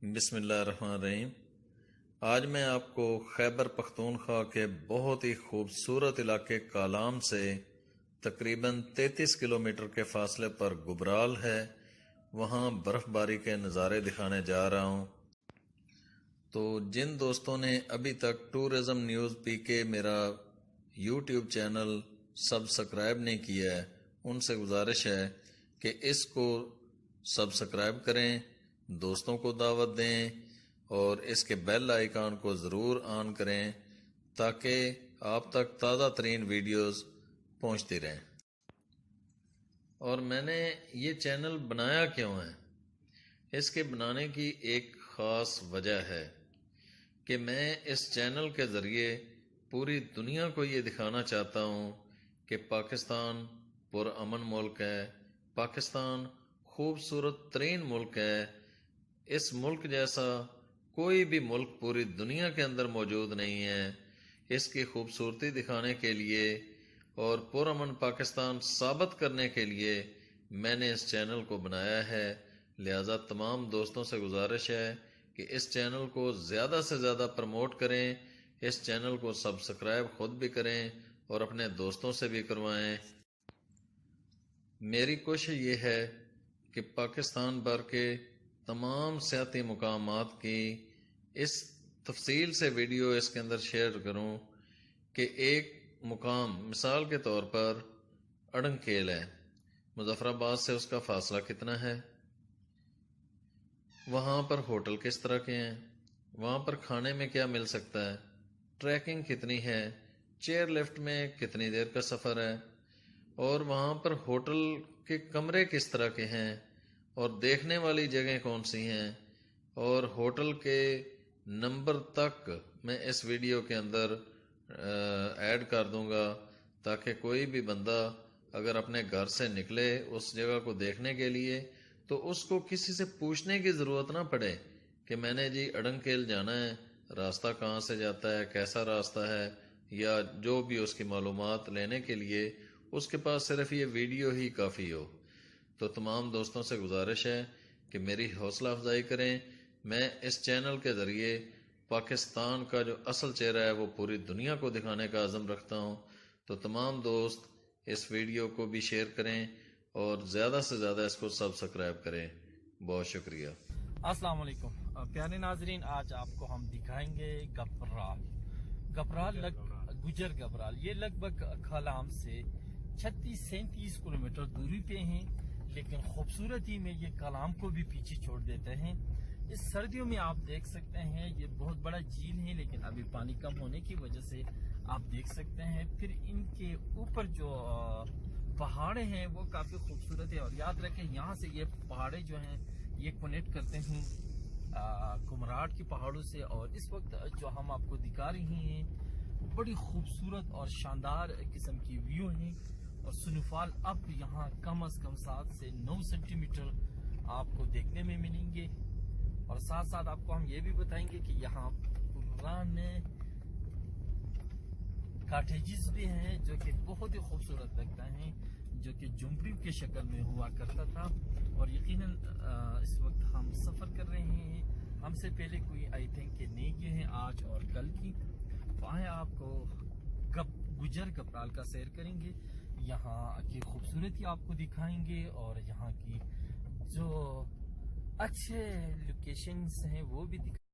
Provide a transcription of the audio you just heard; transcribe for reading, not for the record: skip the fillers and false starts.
بسم اللہ الرحمن الرحیم۔ آج میں آپ کو خیبر پختونخوا کے بہت ہی خوبصورت علاقے کالام سے تقریباً 33 کلومیٹر کے فاصلے پر گبرال ہے، وہاں برف باری کے نظارے دکھانے جا رہا ہوں۔ تو جن دوستوں نے ابھی تک ٹورزم نیوز پی کے میرا یوٹیوب چینل سبسکرائب نہیں کیا ہے، ان سے گزارش ہے کہ اس کو سبسکرائب کریں، دوستوں کو دعوت دیں اور اس کے بیل آئیکن کو ضرور آن کریں تاکہ آپ تک تازہ ترین ویڈیوز پہنچتی رہیں۔ اور میں نے یہ چینل بنایا کیوں ہے؟ اس کے بنانے کی ایک خاص وجہ ہے کہ میں اس چینل کے ذریعے پوری دنیا کو یہ دکھانا چاہتا ہوں کہ پاکستان پرامن ملک ہے، پاکستان خوبصورت ترین ملک ہے، اس ملک جیسا کوئی بھی ملک پوری دنیا کے اندر موجود نہیں ہے۔ اس کی خوبصورتی دکھانے کے لیے اور پرامن پاکستان ثابت کرنے کے لیے میں نے اس چینل کو بنایا ہے، لہذا تمام دوستوں سے گزارش ہے کہ اس چینل کو زیادہ سے زیادہ پروموٹ کریں، اس چینل کو سبسکرائب خود بھی کریں اور اپنے دوستوں سے بھی کروائیں۔ میری کوشش یہ ہے کہ پاکستان بھر کے تمام سیاحتی مقامات کی اس تفصیل سے ویڈیو اس کے اندر شیئر کروں کہ ایک مقام مثال کے طور پر اڑنگ کیل ہے، مظفر آباد سے اس کا فاصلہ کتنا ہے، وہاں پر ہوٹل کس طرح کے ہیں، وہاں پر کھانے میں کیا مل سکتا ہے، ٹریکنگ کتنی ہے، چیئر لفٹ میں کتنی دیر کا سفر ہے، اور وہاں پر ہوٹل کے کمرے کس طرح کے ہیں اور دیکھنے والی جگہیں کون سی ہیں، اور ہوٹل کے نمبر تک میں اس ویڈیو کے اندر ایڈ کر دوں گا تاکہ کوئی بھی بندہ اگر اپنے گھر سے نکلے اس جگہ کو دیکھنے کے لیے تو اس کو کسی سے پوچھنے کی ضرورت نہ پڑے کہ میں نے جی اڑنگ کیل جانا ہے، راستہ کہاں سے جاتا ہے، کیسا راستہ ہے، یا جو بھی اس کی معلومات لینے کے لیے اس کے پاس صرف یہ ویڈیو ہی کافی ہو۔ تو تمام دوستوں سے گزارش ہے کہ میری حوصلہ افزائی کریں، میں اس چینل کے ذریعے پاکستان کا جو اصل چہرہ ہے وہ پوری دنیا کو دکھانے کا عزم رکھتا ہوں۔ تو تمام دوست اس ویڈیو کو بھی شیئر کریں اور زیادہ سے زیادہ اس کو سبسکرائب کریں۔ بہت شکریہ۔ السلام علیکم پیارے ناظرین، آج آپ کو ہم دکھائیں گے گبرال گجر گبرال۔ یہ لگ بھگ کالام سے 36-37 کلومیٹر دوری پہ ہیں، لیکن خوبصورتی میں یہ کالام کو بھی پیچھے چھوڑ دیتے ہیں۔ اس سردیوں میں آپ دیکھ سکتے ہیں یہ بہت بڑا جھیل ہے، لیکن ابھی پانی کم ہونے کی وجہ سے آپ دیکھ سکتے ہیں۔ پھر ان کے اوپر جو پہاڑے ہیں وہ کافی خوبصورت ہے، اور یاد رکھیں یہاں سے یہ پہاڑے جو ہیں یہ کنیکٹ کرتے ہیں کمراٹ کی پہاڑوں سے، اور اس وقت جو ہم آپ کو دکھا رہے ہیں بڑی خوبصورت اور شاندار قسم کی ویو ہیں، اور سنوفال اب یہاں کم از کم 7 سے 9 سینٹی میٹر آپ کو دیکھنے میں ملیں گے۔ اور ساتھ ساتھ آپ کو ہم یہ بھی بتائیں گے کہ یہاں پرانے کاٹیجز بھی ہیں جو کہ بہت ہی خوبصورت لگتا ہے، جو کہ جھونپڑی کے شکل میں ہوا کرتا تھا۔ اور یقیناً اس وقت ہم سفر کر رہے ہیں، ہم سے پہلے کوئی آئی تھنک کہ نہیں گئے ہیں آج اور کل کی، وہاں آپ کو گجر گبرال کا سیر کریں گے، یہاں کی خوبصورتی آپ کو دکھائیں گے، اور یہاں کی جو اچھے لوکیشنز ہیں وہ بھی دکھائیں گے۔